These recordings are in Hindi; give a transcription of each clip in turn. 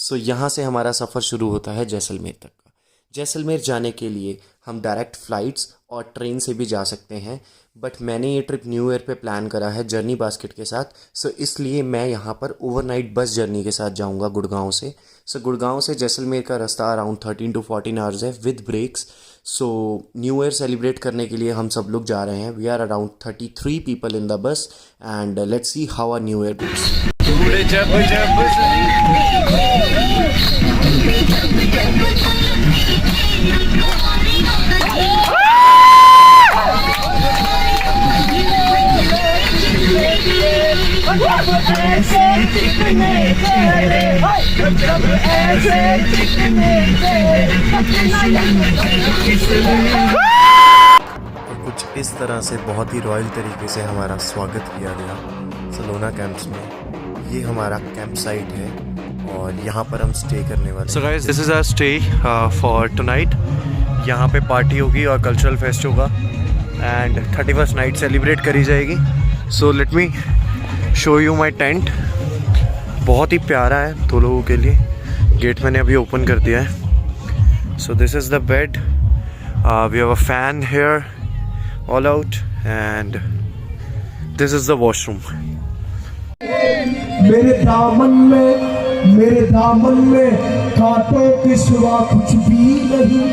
सो यहाँ से हमारा सफ़र शुरू होता है जैसलमेर तक का। जैसलमेर जाने के लिए हम डायरेक्ट फ़्लाइट्स और ट्रेन से भी जा सकते हैं, बट मैंने ये ट्रिप न्यू ईयर पे प्लान करा है जर्नी बास्केट के साथ। सो इसलिए मैं यहाँ पर ओवरनाइट बस जर्नी के साथ जाऊँगा गुड़गांव से। सो गुड़गांव से जैसलमेर का रास्ता अराउंड 13 to 14 आवर्स है with breaks. So new year celebrate करने के लिए हम सब लोग जा रहे हैं। We are around 33 people in the bus and let's see how our new year goes. कुछ इस तरह से बहुत ही रॉयल तरीके से हमारा स्वागत किया गया सलोना कैंप्स में। ये हमारा कैंप साइट है और यहाँ पर हम स्टे करने वाले। So guys, this is our stay for tonight. यहाँ पे पार्टी होगी और कल्चरल फेस्ट होगा एंड 31st नाइट सेलिब्रेट करी जाएगी। So let me show you my tent. बहुत ही प्यारा है दो लोगों के लिए। गेट मैंने अभी ओपन कर दिया है। So this is the bed, we have a fan here all out and this is the washroom. मेरे दामन में कांटों के सिवा कुछ भी नहीं।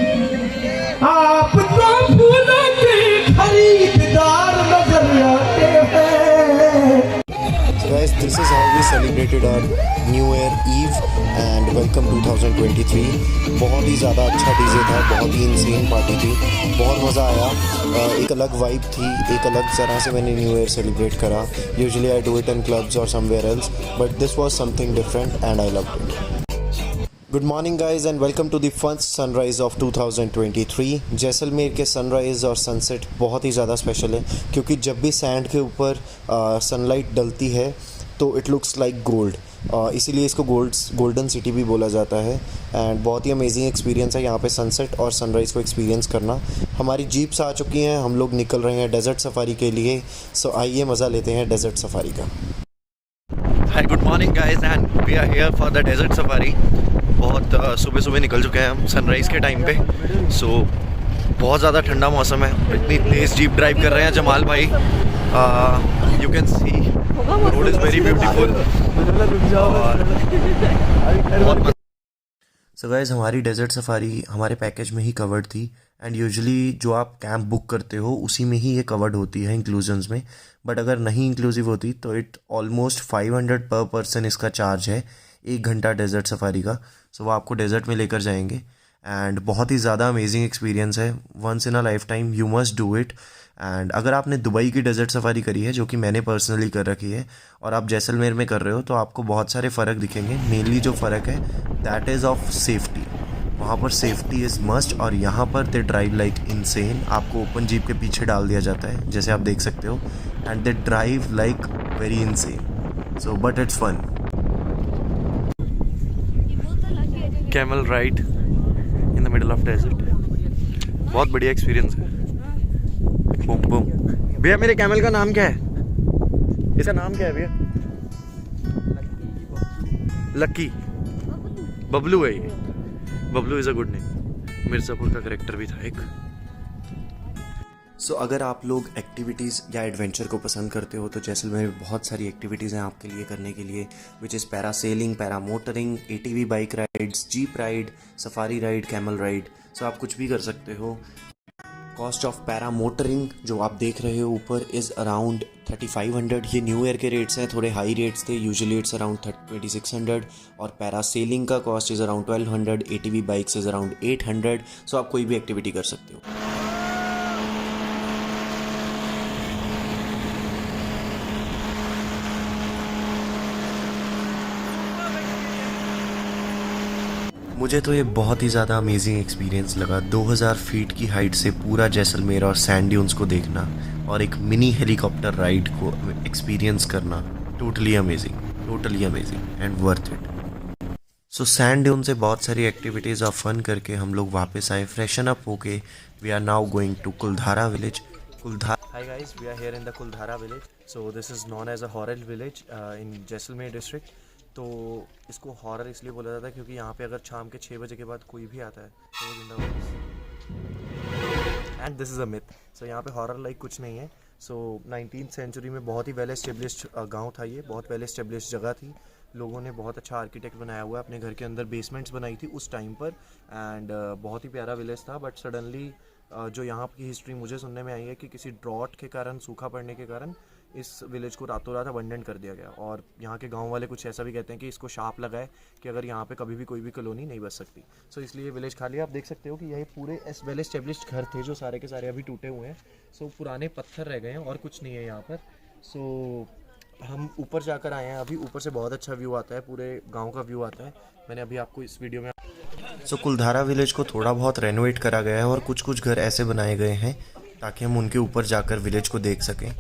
आप तो फूलों के खरीदार नजर आते हैं। Guys, this is how we celebrated our New Year Eve and welcome 2023। बहुत ही ज़्यादा अच्छा डीजे था, बहुत ही इंसेन पार्टी थी, बहुत मज़ा आया। एक अलग वाइब थी, एक अलग तरह से मैंने न्यू ईयर सेलिब्रेट करा। Usually I do it in clubs और somewhere else, but this was something different and I loved it. Good morning guys and welcome to the first sunrise of 2023। Jaisalmer के सनराइज़ और सनसेट बहुत ही ज़्यादा स्पेशल है, क्योंकि जब भी सैंड के ऊपर सनलाइट डलती है तो इट लुक्स लाइक गोल्ड, इसीलिए इसको गोल्डन सिटी भी बोला जाता है। एंड बहुत ही अमेजिंग एक्सपीरियंस है यहाँ पे सनसेट और सनराइज़ को एक्सपीरियंस करना। हमारी जीप्स आ चुकी हैं, हम लोग निकल रहे हैं डेजर्ट सफारी के लिए। सो आइए मज़ा लेते हैं डेजर्ट सफारी का। Hi, good morning guys and we are here for the desert safari. बहुत सुबह निकल चुके हैं हम सनराइज़ के टाइम पे। सो बहुत ज़्यादा ठंडा मौसम है, इतनी तेज़ जीप ड्राइव कर रहे हैं जमाल भाई। You can see road is very beautiful. So guys, हमारी डेजर्ट सफारी हमारे पैकेज में ही कवर्ड थी एंड यूजुअली जो आप कैंप बुक करते हो उसी में ही ये कवर्ड होती है इंक्लूजन्स में। बट अगर नहीं इंक्लूसिव होती तो इट ऑलमोस्ट 500 पर पर्सन इसका चार्ज है 1 घंटा डेजर्ट सफारी का। सो वो आपको डेजर्ट में लेकर जाएंगे एंड बहुत ही ज़्यादा अमेजिंग एक्सपीरियंस है। Once in a life time you must do it. And अगर आपने दुबई की डेजर्ट सफारी करी है, जो कि मैंने पर्सनली कर रखी है, और आप जैसलमेर में कर रहे हो, तो आपको बहुत सारे फ़र्क दिखेंगे। मेनली जो फ़र्क है दैट इज़ ऑफ सेफ्टी। वहाँ पर सेफ्टी इज़ मस्ट और यहाँ पर दे ड्राइव लाइक इनसेन। आपको ओपन जीप के पीछे डाल दिया जाता है जैसे आप देख सकते हो, and they drive like very insane. So but it's fun. Camel ride in the middle of desert, बहुत बढ़िया एक्सपीरियंस है। Boom boom. भैया मेरे कैमल का नाम क्या है? इसका नाम क्या है भैया? लक्की, बबलू है ये। Bablu is a good name. Mirzapur का करेक्टर भी था एक। सो अगर आप लोग एक्टिविटीज़ या एडवेंचर को पसंद करते हो तो जैसलमेर में बहुत सारी एक्टिविटीज़ हैं आपके लिए करने के लिए, which is parasailing, para motoring, ATV bike rides, jeep ride, safari ride, camel ride. So आप कुछ भी कर सकते हो। कॉस्ट ऑफ पैरा मोटरिंग जो आप देख रहे हो ऊपर इज़ अराउंड 3500। ये न्यू ईयर के रेट्स हैं, थोड़े हाई रेट्स थे। Usually it's around 2600। और पैरासेलिंग का cost is around 1200। ATV bikes is around 800। सो आप कोई भी एक्टिविटी कर सकते हो। मुझे तो ये बहुत ही ज़्यादा अमेजिंग एक्सपीरियंस लगा। 2000 फीट की हाइट से पूरा जैसलमेर और सैंड ड्यून्स को देखना और एक मिनी हेलीकॉप्टर राइड को एक्सपीरियंस करना, totally amazing and worth it. So sand dune से बहुत सारी एक्टिविटीज़ और फन करके हम लोग वापस आए फ्रेशन अप होके। We are now going to Kuldhara village. Hi guys, we are here in the Kuldhara village. So this is known as a Horel village in Jaisalmer district. तो इसको हॉरर इसलिए बोला जाता है क्योंकि यहाँ पे अगर शाम के 6 बजे के बाद कोई भी आता है तो वो जिंदा वापस। And this is a myth. So यहाँ पे हॉरर लाइक कुछ नहीं है। सो 19th सेंचुरी में बहुत ही वेल एस्टेब्लिश्ड गांव था, ये बहुत वेल एस्टेब्लिश्ड जगह थी। लोगों ने बहुत अच्छा आर्किटेक्ट बनाया हुआ है, अपने घर के अंदर बेसमेंट्स बनाई थी उस टाइम पर। एंड बहुत ही प्यारा विलेज था। बट सडनली जो यहाँ की हिस्ट्री मुझे सुनने में आई है कि किसी ड्रॉट के कारण, सूखा पड़ने के कारण इस विलेज को रातों रात अबंडन कर दिया गया। और यहाँ के गांव वाले कुछ ऐसा भी कहते हैं कि इसको शाप लगा है कि अगर यहाँ पे कभी भी कोई भी कॉलोनी नहीं बस सकती। सो इसलिए विलेज खाली। आप देख सकते हो कि यही पूरे वेल एस्टेब्लिश्ड घर थे जो सारे के सारे अभी टूटे हुए हैं। सो पुराने पत्थर रह गए हैं और कुछ नहीं है यहाँ पर। सो हम ऊपर जाकर आए हैं अभी। ऊपर से बहुत अच्छा व्यू आता है, पूरे गांव का व्यू आता है। मैंने अभी आपको इस वीडियो में सो कुलधारा विलेज को थोड़ा बहुत रेनोवेट करा गया है और कुछ कुछ घर ऐसे बनाए गए हैं ताकि हम उनके ऊपर जाकर विलेज को देख सकें।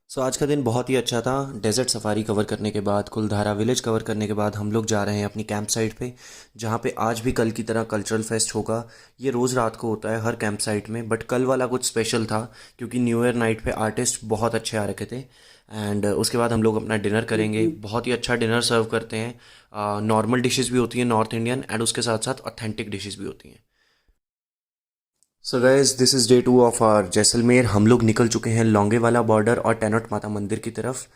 सो आज का दिन बहुत ही अच्छा था। डेजर्ट सफारी कवर करने के बाद, कुलधारा विलेज कवर करने के बाद हम लोग जा रहे हैं अपनी कैंप साइट पे, जहाँ पे आज भी कल की तरह कल्चरल फेस्ट होगा। ये रोज़ रात को होता है हर कैंप साइट में, बट कल वाला कुछ स्पेशल था क्योंकि न्यू ईयर नाइट पे आर्टिस्ट बहुत अच्छे आ रखे थे। एंड उसके बाद हम लोग अपना डिनर करेंगे। बहुत ही अच्छा डिनर सर्व करते हैं। नॉर्मल डिशेस भी होती हैं नॉर्थ इंडियन, एंड उसके साथ साथ ऑथेंटिक डिशेस भी होती हैं। So guys, this is day 2 of our Jaisalmer. हम लोग निकल चुके हैं लोंगेवाला बॉर्डर और टेनोट माता मंदिर की तरफ।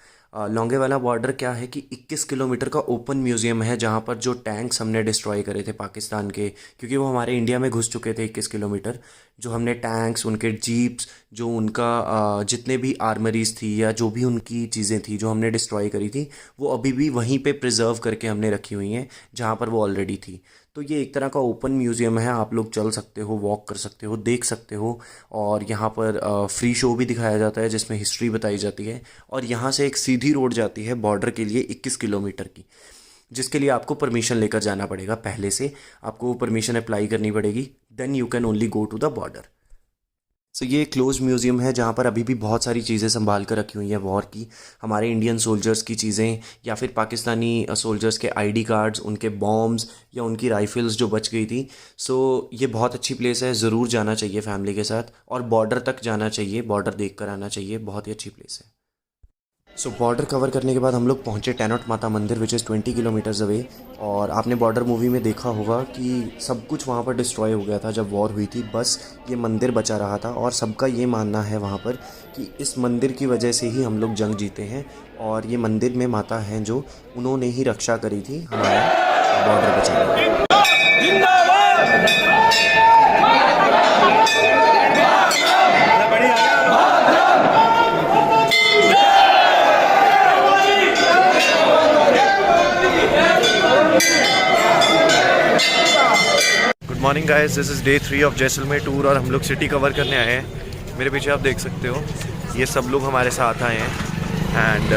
लोंगेवाला बॉर्डर क्या है कि 21 किलोमीटर का ओपन म्यूज़ियम है जहाँ पर जो टैंक्स हमने डिस्ट्रॉय करे थे पाकिस्तान के, क्योंकि वो हमारे इंडिया में घुस चुके थे 21 किलोमीटर, जो हमने टैंक्स, उनके जीप्स, जो उनका जितने भी आर्मरीज थी या जो भी उनकी चीज़ें थी जो हमने डिस्ट्रॉय करी थी, वो अभी भी वहीं पे प्रिजर्व करके हमने रखी हुई हैं जहाँ पर वो ऑलरेडी थी। तो ये एक तरह का ओपन म्यूज़ियम है। आप लोग चल सकते हो, वॉक कर सकते हो, देख सकते हो। और यहाँ पर फ्री शो भी दिखाया जाता है जिसमें हिस्ट्री बताई जाती है। और यहाँ से एक सीधी रोड जाती है बॉर्डर के लिए 21 किलोमीटर की, जिसके लिए आपको परमिशन लेकर जाना पड़ेगा। पहले से आपको परमिशन अप्लाई करनी पड़ेगी, then you can only go to the border. So ये क्लोज म्यूज़ियम है जहाँ पर अभी भी बहुत सारी चीज़ें संभाल कर रखी हुई हैं वॉर की, हमारे इंडियन सोल्जर्स की चीज़ें या फिर पाकिस्तानी सोल्जर्स के आईडी कार्ड्स, उनके बॉम्ब्स या उनकी राइफ़ल्स जो बच गई थी। सो ये बहुत अच्छी प्लेस है, ज़रूर जाना चाहिए फैमिली के साथ, और बॉर्डर तक जाना चाहिए, बॉर्डर देख कर आना चाहिए। बहुत ही अच्छी प्लेस है। सो बॉर्डर कवर करने के बाद हम लोग पहुँचे टेनोट माता मंदिर, विच इज़ 20 किलोमीटर्स अवे। और आपने बॉर्डर मूवी में देखा होगा कि सब कुछ वहाँ पर डिस्ट्रॉय हो गया था जब वॉर हुई थी, बस ये मंदिर बचा रहा था। और सबका ये मानना है वहाँ पर कि इस मंदिर की वजह से ही हम लोग जंग जीते हैं, और ये मंदिर में माता हैं जो उन्होंने ही रक्षा करी थी हमारा बॉर्डर बचाने की। Good morning guys, this is day 3 of Jaisalmer tour और हम लोग सिटी कवर करने आए हैं। मेरे पीछे आप देख सकते हो ये सब लोग हमारे साथ आए हैं। And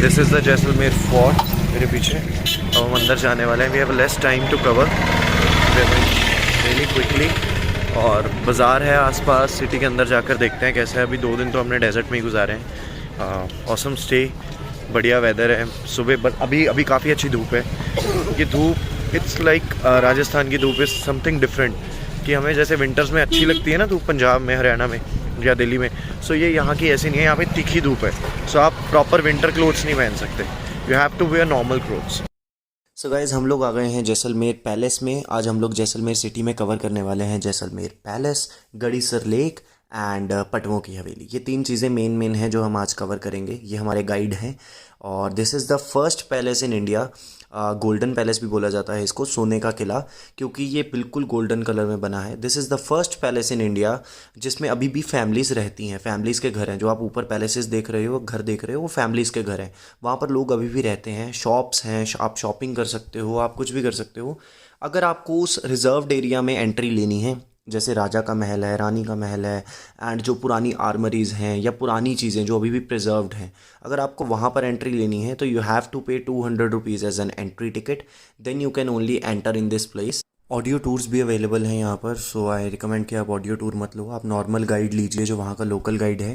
this is the Jaisalmer fort मेरे पीछे। अब हम अंदर जाने वाले हैं। We have less time to cover really quickly. और बाज़ार है आसपास, सिटी के अंदर जाकर देखते हैं कैसा है। अभी 2 दिन तो हमने डेजर्ट में ही गुजारे हैं। ऑसम स्टे, बढ़िया वेदर है सुबह, अभी काफ़ी अच्छी धूप है। ये धूप इट्स लाइक राजस्थान की धूप इज़ समथिंग डिफरेंट, कि हमें जैसे विंटर्स में अच्छी लगती है ना धूप पंजाब में, हरियाणा में या दिल्ली में। सो ये यहाँ की ऐसी नहीं है, यहाँ पे तीखी धूप है। सो आप प्रॉपर विंटर क्लोथ्स नहीं पहन सकते, you have to wear normal clothes. So guys, हम लोग आ गए हैं जैसलमेर पैलेस में। आज हम लोग जैसलमेर सिटी में कवर करने वाले हैं Jaisalmer palace, Gadisar lake and Patwon ki Haveli. ये 3 चीज़ें मेन हैं जो हम आज कवर करेंगे। ये हमारे गाइड हैं। और this is the first palace in India, golden palace भी बोला जाता है इसको, सोने का किला, क्योंकि ये बिल्कुल गोल्डन कलर में बना है। This is the first palace in India जिसमें अभी भी फैमिलीज़ रहती हैं, फैमिलीज़ के घर हैं। जो आप ऊपर पैलेसेस देख रहे हो, घर देख रहे हो, वो फैमिलीज़ के घर हैं। वहाँ पर लोग अभी भी रहते हैं, शॉप्स हैं, आप शॉपिंग कर सकते हो, आप कुछ भी कर सकते हो। अगर आपको उस रिजर्व्ड एरिया में एंट्री लेनी है, जैसे राजा का महल है, रानी का महल है, एंड जो पुरानी आर्मरीज़ हैं या पुरानी चीज़ें जो अभी भी प्रिजर्व्ड हैं, अगर आपको वहाँ पर एंट्री लेनी है तो you have to pay 200 rupees as an entry ticket, then you can only enter in this place. Audio tours भी अवेलेबल हैं यहाँ पर। सो आई रिकमेंड कि आप ऑडियो टूर मत लो, आप नॉर्मल गाइड लीजिए जो वहाँ का लोकल गाइड है।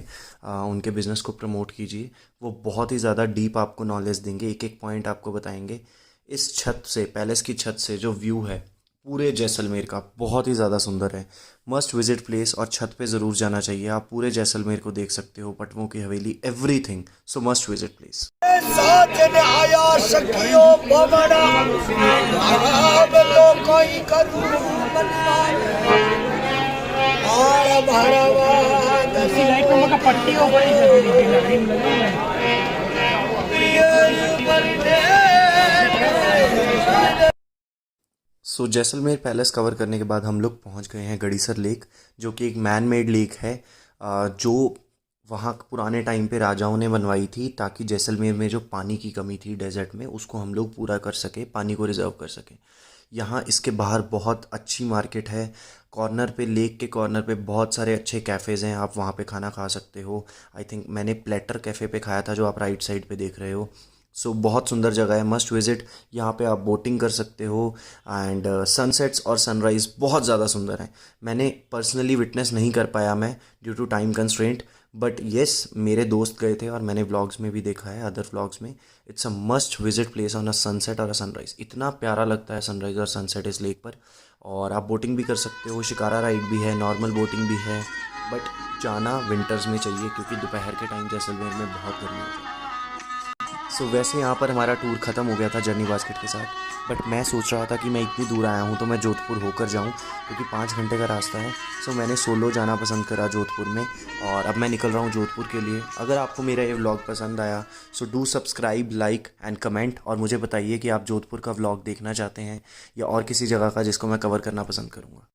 उनके बिज़नेस को प्रमोट कीजिए, वो बहुत ही ज़्यादा डीप आपको नॉलेज देंगे, एक एक पॉइंट आपको बताएंगे। इस छत से, पैलेस की छत से जो व्यू है, पूरे जैसलमेर का, बहुत ही ज़्यादा सुंदर है। मस्ट विजिट प्लेस और छत पे ज़रूर जाना चाहिए। आप पूरे जैसलमेर को देख सकते हो, Patwon ki Haveli, everything. So must visit place. साजन आया सखियो पवना अब तो कोई करू आड़ भरवा दसी लाइट में मका पट्टी हो बड़ी जरूरी लग रही सो जैसलमेर पैलेस कवर करने के बाद हम लोग पहुंच गए हैं गड़ीसर लेक, जो कि एक मैन मेड लेक है, जो वहाँ पुराने टाइम पे राजाओं ने बनवाई थी ताकि जैसलमेर में जो पानी की कमी थी डेजर्ट में, उसको हम लोग पूरा कर सके, पानी को रिज़र्व कर सके। यहाँ इसके बाहर बहुत अच्छी मार्केट है। कॉर्नर पे, लेक के कॉर्नर पे बहुत सारे अच्छे कैफ़ेज़ हैं, आप वहाँ पे खाना खा सकते हो। आई थिंक मैंने प्लेटर कैफ़े पे खाया था, जो आप राइट साइड पे देख रहे हो। सो बहुत सुंदर जगह है, मस्ट विज़िट। यहाँ पे आप बोटिंग कर सकते हो एंड सनसेट्स और सनराइज़ बहुत ज़्यादा सुंदर है। मैंने पर्सनली विटनेस नहीं कर पाया मैं, due to time constraint, but yes मेरे दोस्त गए थे और मैंने व्लॉग्स में भी देखा है, अदर व्लॉग्स में। It's a must visit place on a sunset और अ सनराइज़। इतना प्यारा लगता है सनराइज़ और सनसेट इस लेक पर। और आप बोटिंग भी कर सकते हो, शिकारा राइड भी है, नॉर्मल बोटिंग भी है, बट जाना विंटर्स में चाहिए क्योंकि दोपहर के टाइम जैसलमेर में बहुत गर्मी होती है। सो वैसे यहाँ पर हमारा टूर ख़त्म हो गया था जर्नी बास्केट के साथ, बट मैं सोच रहा था कि मैं इतनी दूर आया हूँ तो मैं जोधपुर होकर जाऊँ, क्योंकि 5 घंटे का रास्ता है। सो मैंने सोलो जाना पसंद करा जोधपुर में, और अब मैं निकल रहा हूँ जोधपुर के लिए। अगर आपको मेरा ये व्लॉग पसंद आया so do subscribe, like and comment, और मुझे बताइए कि आप जोधपुर का व्लॉग देखना चाहते हैं या और किसी जगह का जिसको मैं कवर करना पसंद करूँगा।